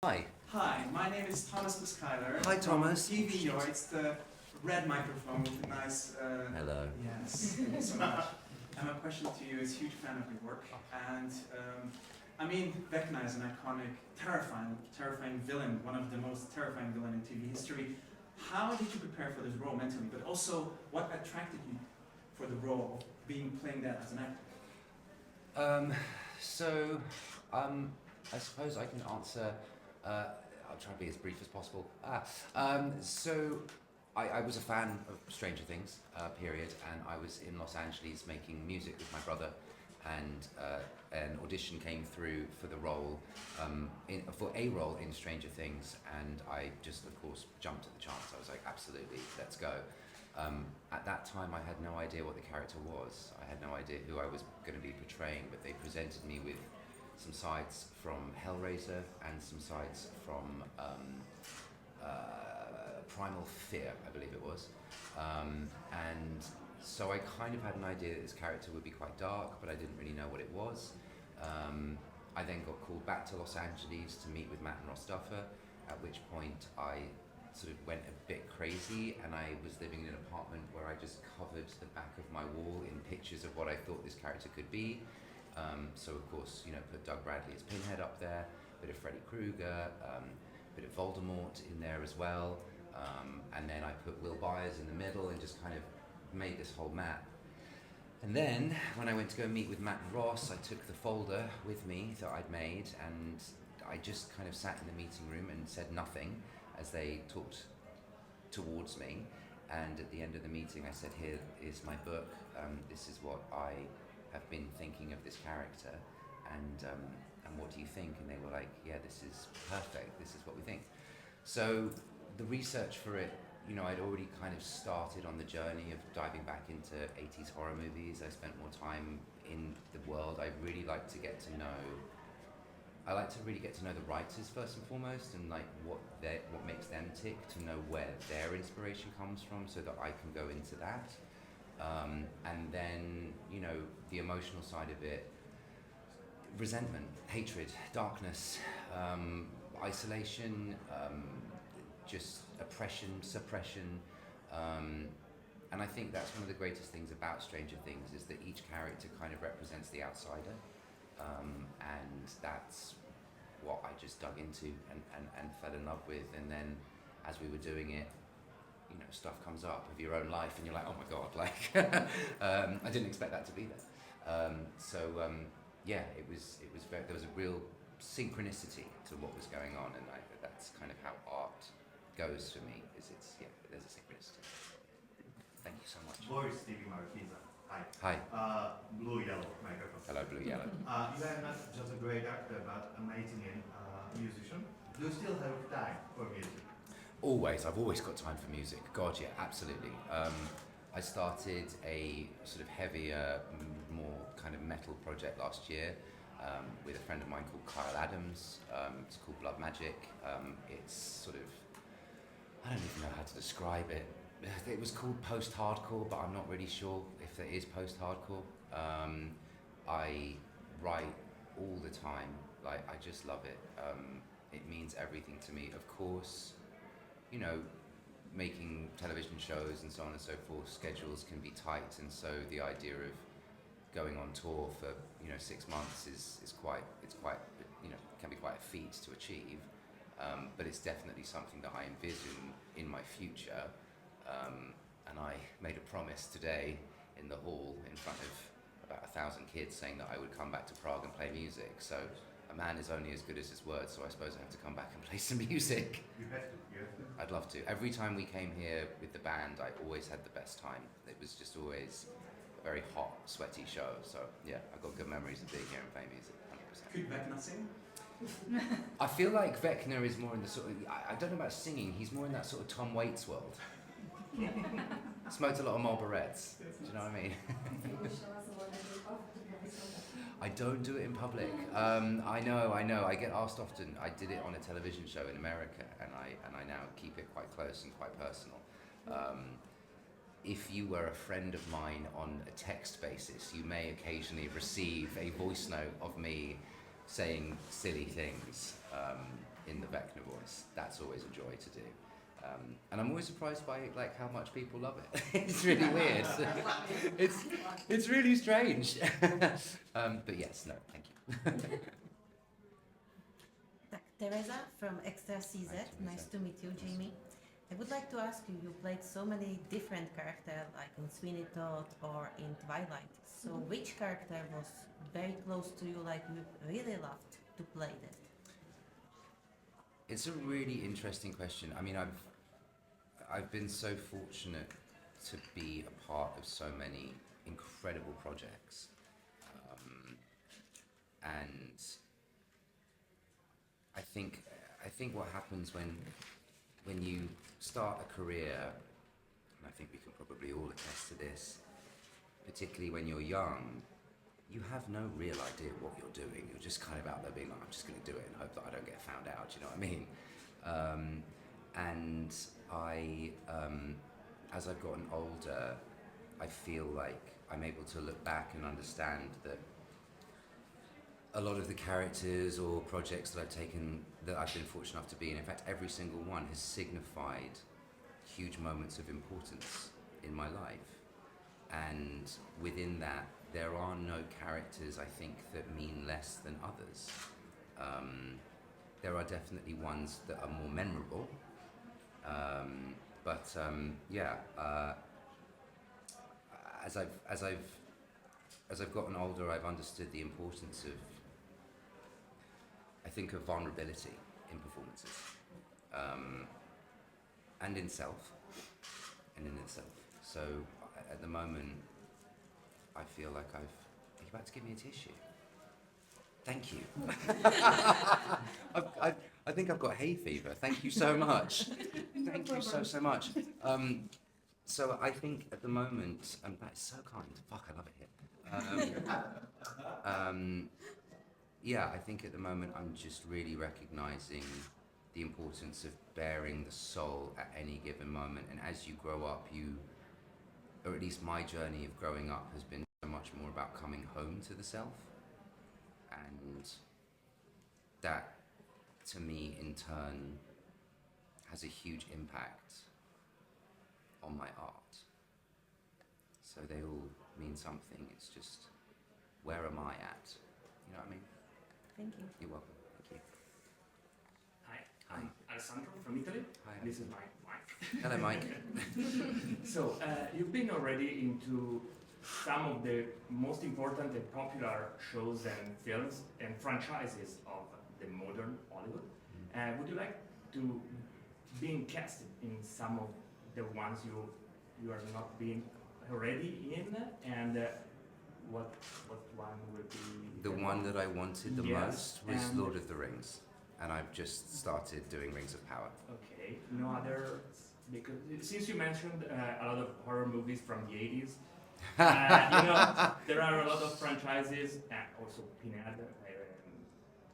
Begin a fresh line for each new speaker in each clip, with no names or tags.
Hi.
Hi, my name is Thomas Buskyler.
Hi, Thomas.
TV, or it's the red microphone with the nice.
Hello.
Yes, thank you so much. And my question to you is: huge fan of your work, and I mean, Vecna is an iconic, terrifying villain, one of the most terrifying villain in TV history. How did you prepare for this role mentally? But also, what attracted you for the role of playing that as an actor?
I suppose I can answer. I'll try to be as brief as possible. I was a fan of Stranger Things, period, and I was in Los Angeles making music with my brother, and an audition came through for the role, for a role in Stranger Things, and I just, of course, jumped at the chance. I was like, absolutely, let's go. At that time, I had no idea what the character was. I had no idea who I was going to be portraying, but they presented me with some sides from Hellraiser and some sides from Primal Fear, I believe it was. And so I kind of had an idea that this character would be quite dark, but I didn't really know what it was. I then got called back to Los Angeles to meet with Matt and Ross Duffer, at which point I sort of went a bit crazy, and I was living in an apartment where I just covered the back of my wall in pictures of what I thought this character could be. So of course, put Doug Bradley as Pinhead up there, a bit of Freddy Krueger, a bit of Voldemort in there as well, and then I put Will Byers in the middle and just kind of made this whole map. And then, when I went to go meet with Matt and Ross, I took the folder with me that I'd made, and I just kind of sat in the meeting room and said nothing as they talked towards me. And at the end of the meeting, I said, here is my book, this is what I have been thinking of this character, and what do you think? And they were like, yeah, this is perfect, this is what we think. So the research for it, I'd already kind of started on the journey of diving back into 80s horror movies. I spent more time in the world. I really like to get to know the writers first and foremost, and like what makes them tick, to know where their inspiration comes from, so that I can go into that. And then, the emotional side of it, resentment, hatred, darkness, isolation, just oppression, suppression. And I think that's one of the greatest things about Stranger Things, is that each character kind of represents the outsider. And that's what I just dug into and fell in love with. And then as we were doing it, stuff comes up of your own life, and you're like, oh my God, I didn't expect that to be there. It was there was a real synchronicity to what was going on, and that's kind of how art goes for me. There's a synchronicity. Thank you so much.
Boris TV Marquisa. Hi.
Hi.
Blue yellow microphone.
Hello, blue yellow.
You are not just a great actor, but amazing musician. Do you still have time for music?
Always. I've always got time for music. God, yeah, absolutely. I started a sort of heavier, more kind of metal project last year with a friend of mine called Kyle Adams. It's called Blood Magic. It's sort of, I don't even know how to describe it. It was called post-hardcore, but I'm not really sure if it is post-hardcore. I write all the time. I just love it. It means everything to me. Of course, making television shows and so on and so forth, schedules can be tight, and so the idea of going on tour for 6 months is quite can be quite a feat to achieve. But it's definitely something that I envision in my future. And I made a promise today in the hall in front of about 1,000 kids, saying that I would come back to Prague and play music. So a man is only as good as his word, so I suppose I have to come back and play some music.
You have to.
I'd love to. Every time we came here with the band, I always had the best time. It was just always a very hot, sweaty show. So yeah, I've got good memories of being here and playing music, 100%.
Could Vecna sing?
I feel like Vecna is more in the sort of, I don't know about singing, he's more in that sort of Tom Waits world. Smoked a lot of Marlboro Reds. Do you know what I mean? I don't do it in public. I know. I get asked often. I did it on a television show in America, and I now keep it quite close and quite personal. If you were a friend of mine on a text basis, you may occasionally receive a voice note of me saying silly things. in the Vecna voice. That's always a joy to do. And I'm always surprised by like how much people love it. It's really weird. It's really strange. But yes, no, thank you.
Teresa from Extra CZ.
Hi, Teresa.
Nice to meet you, Jamie. I would like to ask you, you played so many different characters, like in Sweeney Todd or in Twilight. So which character was very close to you, like you really loved to play that?
It's a really interesting question. I mean, I've been so fortunate to be a part of so many incredible projects, and I think what happens when you start a career, and I think we can probably all attest to this, particularly when you're young, you have no real idea what you're doing. You're just kind of out there being like, I'm just going to do it and hope that I don't get found out, you know what I mean? And I, as I've gotten older, I feel like I'm able to look back and understand that a lot of the characters or projects that I've taken, that I've been fortunate enough to be in fact, every single one has signified huge moments of importance in my life. And within that, there are no characters, I think, that mean less than others. There are definitely ones that are more memorable. As I've gotten older, I've understood the importance of, I think, of vulnerability in performances, and in self, and in itself. So at the moment, I feel like are you about to give me a tissue? Thank you. I think I've got hay fever. Thank you so much. Thank you so much. So I think at the moment, that's so kind. Fuck, I love it here. Yeah, I think at the moment I'm just really recognizing the importance of bearing the soul at any given moment. And as you grow up, or at least my journey of growing up has been so much more about coming home to the self. And that, to me, in turn, has a huge impact on my art. So they all mean something. It's just, where am I at? You know what I mean?
Thank you.
You're welcome. Thank you.
Hi,
Hi.
I'm Alessandro from Italy.
Hi.
This is my wife.
Hello, Mike.
So, you've been already into some of the most important and popular shows and films and franchises of the modern Hollywood. Would you like to being cast in some of the ones you are not being already in, and what one would be
The one that I wanted the
Yes,
most was
and-
Lord of the Rings, and I've just started doing Rings of Power.
Okay, no other, because since you mentioned a lot of horror movies from the 80s, there are a lot of franchises, also Pinhead,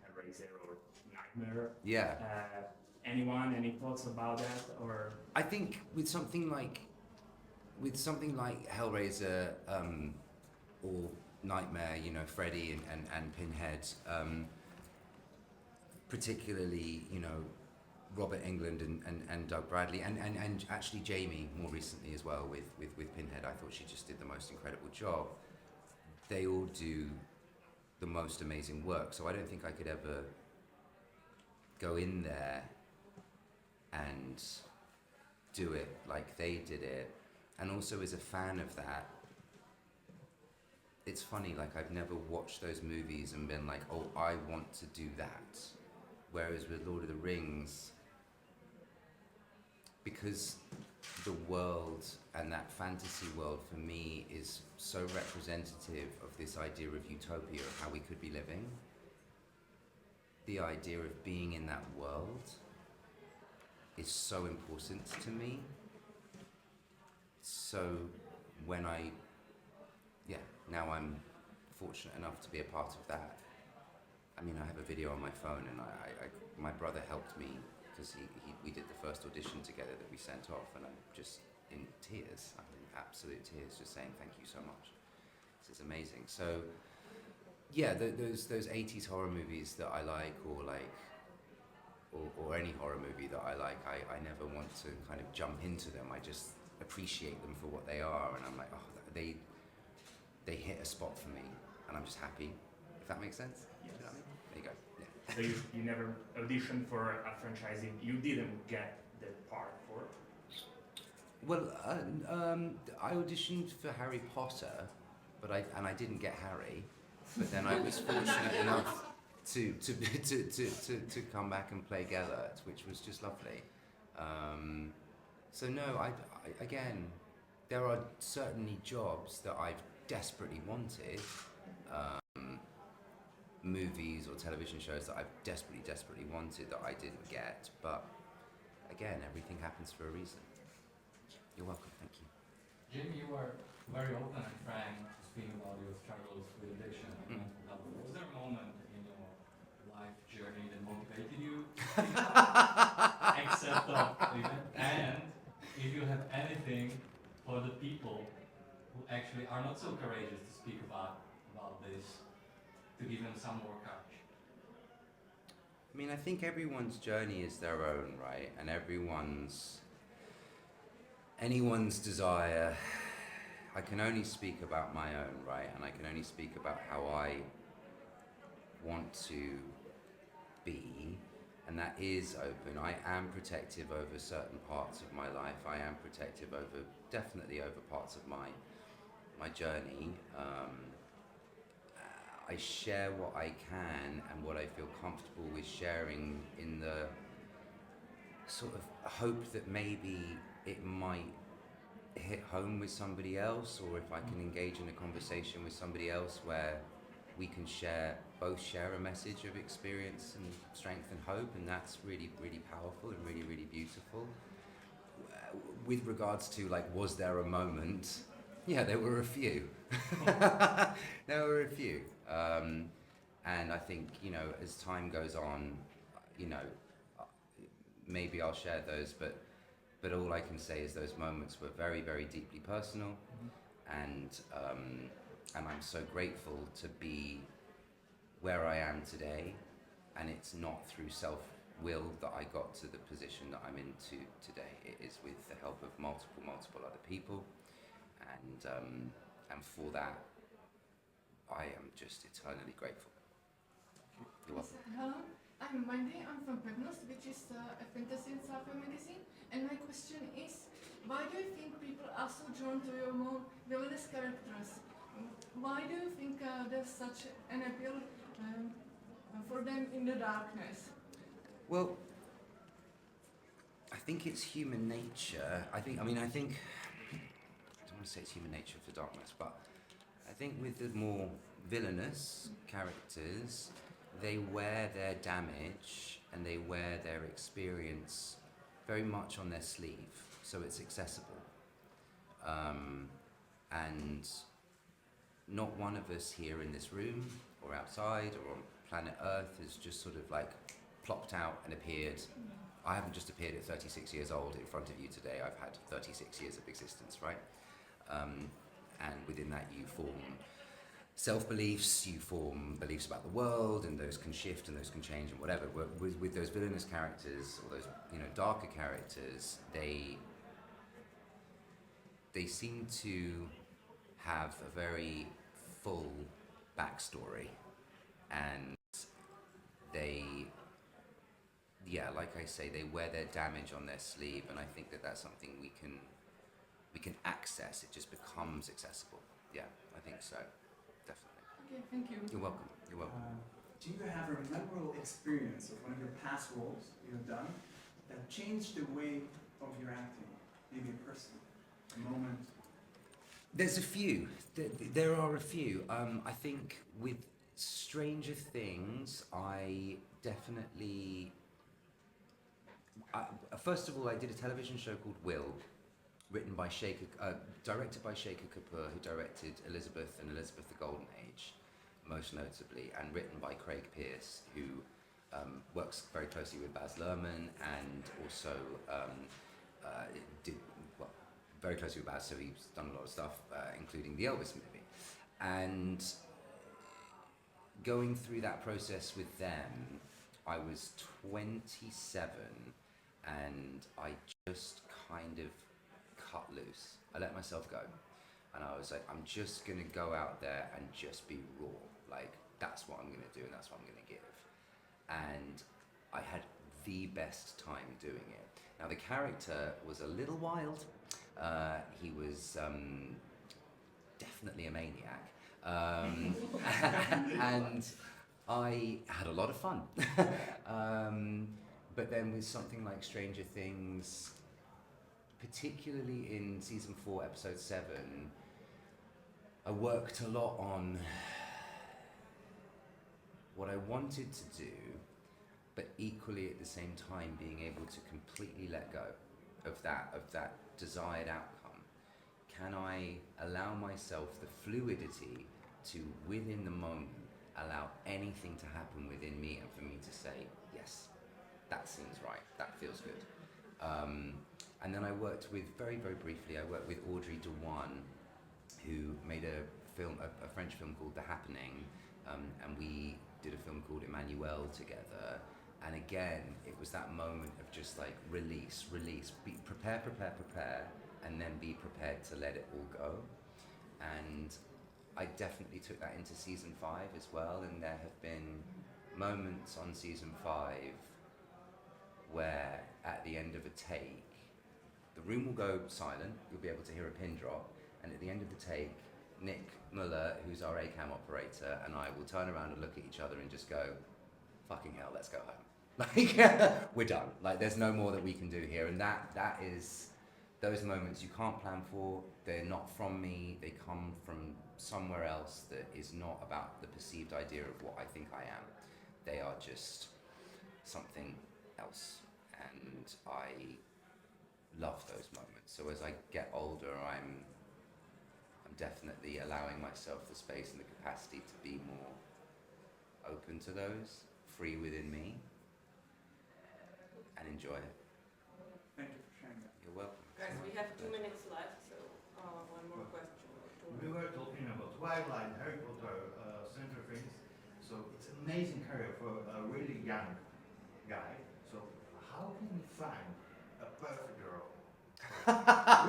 Hellraiser or Nightmare.
Yeah.
Anyone, any thoughts about that, or?
I think with something like Hellraiser or Nightmare, Freddy and Pinhead, particularly, Robert Englund and Doug Bradley, and actually Jamie more recently as well with Pinhead. I thought she just did the most incredible job. They all do the most amazing work, so I don't think I could ever go in there and do it like they did it. And also, as a fan of that, it's funny, like I've never watched those movies and been like, oh, I want to do that. Whereas with Lord of the Rings, because the world and that fantasy world for me is so representative of this idea of utopia, of how we could be living, the idea of being in that world is so important to me. So when now I'm fortunate enough to be a part of that. I mean, I have a video on my phone, and my brother helped me because we did the first audition together that we sent off, and I'm just in tears. I'm in absolute tears, just saying thank you so much. This is amazing. So yeah, those 80s horror movies that I like, or like or any horror movie that I like, I never want to kind of jump into them. I just appreciate them for what they are, and I'm like, oh, they hit a spot for me, and I'm just happy. If that makes sense?
Yes.
You know what I mean? There you go. Yeah.
So you never auditioned for a franchising. You didn't get the part for.
Well, I auditioned for Harry Potter, but I didn't get Harry. But then I was fortunate enough to come back and play Gellert, which was just lovely. So no, again, there are certainly jobs that I've desperately wanted, movies or television shows that I've desperately wanted that I didn't get. But again, everything happens for a reason. You're welcome. Thank you.
Jim, you were very open and frank to speak about your struggles with addiction and mental health. Was there a moment in your life journey that motivated you to accept that? And if you have anything for the people who actually are not so courageous to speak about this, to give them some more courage?
I mean, I think everyone's journey is their own, right? And anyone's desire. I can only speak about my own, right? And I can only speak about how I want to be, and that is open. I am protective over certain parts of my life. I am protective definitely over parts of my journey. I share what I can and what I feel comfortable with sharing, in the sort of hope that maybe it might hit home with somebody else, or if I can engage in a conversation with somebody else where we can both share a message of experience and strength and hope, and that's really, really powerful and really, really beautiful. With regards to, like, was there a moment? Yeah, there were a few. There were a few. And I think, as time goes on, maybe I'll share those, but all I can say is those moments were very, very deeply personal, and I'm so grateful to be where I am today, and it's not through self-will that I got to the position that I'm into today. It is with the help of multiple other people, and for that, I am just eternally grateful. You're welcome.
Hello, I'm Wendy. I'm from Bedales, which is a fantasy and sci-fi magazine. And my question is, why do you think people are so drawn to your more villainous characters? Why do you think there's such an appeal for them in the darkness?
Well, I think it's human nature. I don't want to say it's human nature for darkness, but I think with the more villainous characters, they wear their damage and they wear their experience very much on their sleeve, so it's accessible. And not one of us here in this room or outside or on planet Earth has just sort of like plopped out and appeared. I haven't just appeared at 36 years old in front of you today. I've had 36 years of existence, right? And within that you form self-beliefs, you form beliefs about the world, and those can shift and those can change and whatever. With those villainous characters, or those darker characters, they seem to have a very full backstory, and like I say, they wear their damage on their sleeve, and I think that that's something we can access. It just becomes accessible. Yeah, I think so, definitely.
Okay, thank you.
You're welcome. You're welcome.
Do you have a memorable experience of one of your past roles you've done that changed the way of your acting? Maybe a person, a moment?
There's a few. There are a few. I think with Stranger Things, I definitely... first of all, I did a television show called Will, directed by Shaker Kapoor, who directed Elizabeth and Elizabeth the Golden Age, most notably, and written by Craig Pearce, who works very closely with Baz Luhrmann, and also very closely with Baz, so he's done a lot of stuff, including the Elvis movie. And going through that process with them I was 27 and I just kind of cut loose. I let myself go. And I was like, I'm just going to go out there and just be raw. Like, that's what I'm going to do and that's what I'm going to give. And I had the best time doing it. Now, the character was a little wild. He was definitely a maniac. And I had a lot of fun. But then with something like Stranger Things, particularly in season 4, episode 7, I worked a lot on what I wanted to do, but equally at the same time being able to completely let go of that desired outcome. Can I allow myself the fluidity to, within the moment, allow anything to happen within me and for me to say, yes, that seems right, that feels good. And then I worked with, very, very briefly, I worked with Audrey Dewan, who made a film, a French film called The Happening, and we did a film called Emmanuel together. And again, it was that moment of just like release, be prepare, and then be prepared to let it all go. And I definitely took that into season 5 as well, and there have been moments on season 5 where at the end of a take, the room will go silent, you'll be able to hear a pin drop, and at the end of the take, Nick Muller, who's our ACAM operator, and I will turn around and look at each other and just go, fucking hell, let's go home. Like, we're done. Like, there's no more that we can do here. And that is, those moments you can't plan for, they're not from me, they come from somewhere else that is not about the perceived idea of what I think I am. They are just something else. And I love those moments. So as I get older, I'm definitely allowing myself the space and the capacity to be more open to those, free within me, and enjoy it.
Thank you for sharing that.
You're welcome.
Guys, we have 2 minutes left, so one more question.
We were talking about Twilight, Harry Potter, Stranger Things. So it's an amazing career for a really young guy. So how can you find a perfect girl?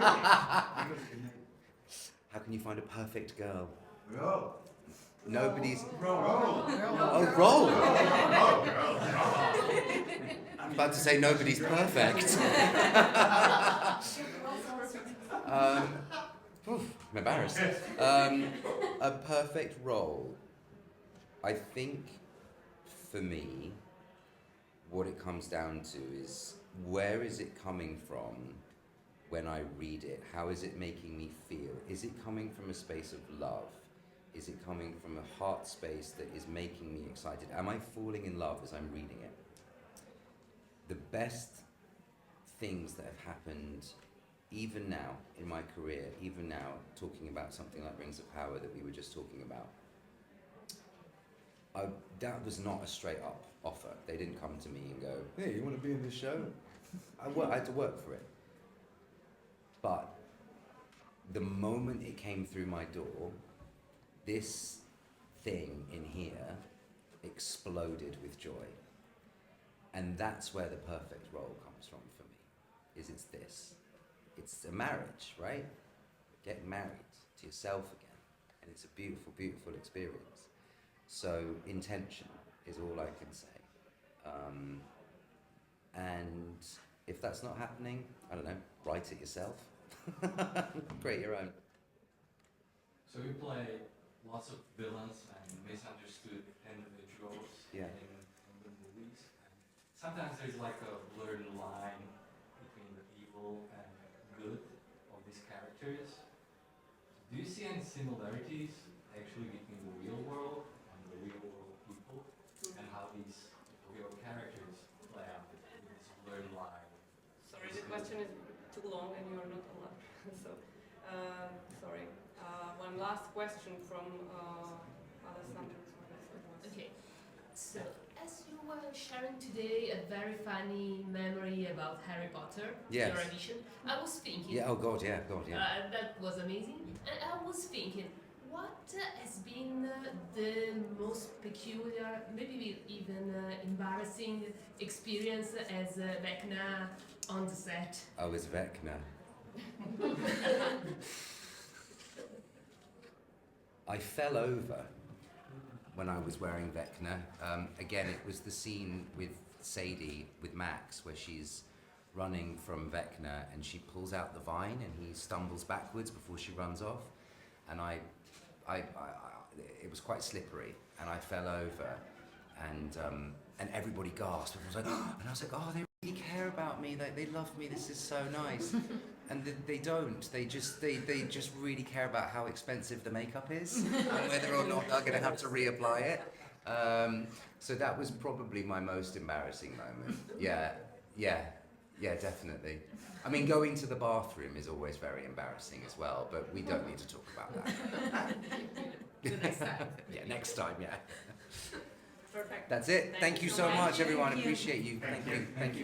Really?
How can you find a perfect girl?
Girl.
Nobody's...
Roll.
Oh, roll! I'm about to say nobody's perfect. I'm embarrassed. A perfect role. I think, for me, what it comes down to is, where is it coming from when I read it? How is it making me feel? Is it coming from a space of love? Is it coming from a heart space that is making me excited? Am I falling in love as I'm reading it? The best things that have happened, even now in my career, even now talking about something like Rings of Power that we were just talking about, that was not a straight up offer. They didn't come to me and go, hey, you want to be in this show? I had to work for it. But the moment it came through my door, this thing in here exploded with joy. And that's where the perfect role comes from for me, is it's this. It's a marriage, right? Getting married to yourself again. And it's a beautiful, beautiful experience. So intention is all I can say. And if that's not happening, I don't know, write it yourself. Create your own.
So you play lots of villains and misunderstood individuals in the movies. And sometimes there's like a blurred line between the evil and good of these characters. Do you see any similarities actually between the real world and the real world people, and how these real characters play out with this blurred line?
Sorry, the question is too long and you're not allowed. So, sorry. One last question from Alessandro.
Okay, so as you were sharing today a very funny memory about Harry Potter,
Yes.
your edition, I was thinking,
Yeah, oh God, yeah.
that was amazing, and I was thinking, what has been the most peculiar, maybe even embarrassing experience as Vecna on the set?
I was Vecna. I fell over when I was wearing Vecna. Again, it was the scene with Sadie, with Max, where she's running from Vecna and she pulls out the vine and he stumbles backwards before she runs off. And it was quite slippery and I fell over and everybody gasped. And I was like, oh, they really care about me. They love me. This is so nice. And they don't. They just really care about how expensive the makeup is and whether or not they're going to have to reapply it. So that was probably my most embarrassing moment. Yeah, definitely. I mean, going to the bathroom is always very embarrassing as well, but we don't need to talk about that.
The next time.
Yeah, next time, yeah.
Perfect.
That's it. Thank you so much, everyone. Appreciate you. Thank you.